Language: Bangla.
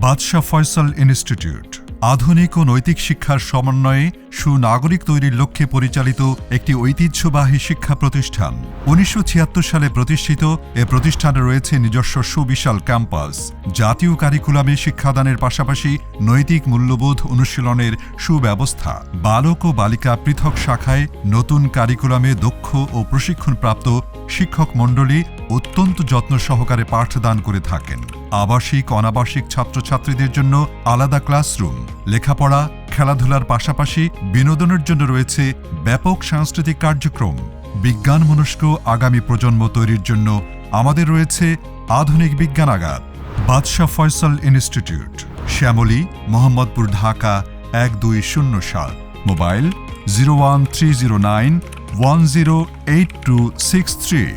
বাদশাহ ফয়সাল ইনস্টিটিউট আধুনিক ও নৈতিক শিক্ষার সমন্বয়ে সুনাগরিক তৈরির লক্ষ্যে পরিচালিত একটি ঐতিহ্যবাহী শিক্ষা প্রতিষ্ঠান। ১৯৭৬ সালে প্রতিষ্ঠিত এ প্রতিষ্ঠানে রয়েছে নিজস্ব সুবিশাল ক্যাম্পাস, জাতীয় কারিকুলামে শিক্ষাদানের পাশাপাশি নৈতিক মূল্যবোধ অনুশীলনের সুব্যবস্থা। বালক ও বালিকা পৃথক শাখায় নতুন কারিকুলামে দক্ষ ও প্রশিক্ষণপ্রাপ্ত শিক্ষক মণ্ডলী অত্যন্ত যত্ন সহকারে পাঠদান করে থাকেন। আবাসিক অনাবাসিক ছাত্রছাত্রীদের জন্য আলাদা ক্লাসরুম, লেখাপড়া খেলাধুলার পাশাপাশি বিনোদনের জন্য রয়েছে ব্যাপক সাংস্কৃতিক কার্যক্রম। বিজ্ঞানমনস্ক আগামী প্রজন্ম তৈরির জন্য আমাদের রয়েছে আধুনিক বিজ্ঞানাগার। বাদশাহ ফয়সাল ইনস্টিটিউট, শ্যামলী, মোহাম্মদপুর, ঢাকা ১২০৭। মোবাইল 01309 108263।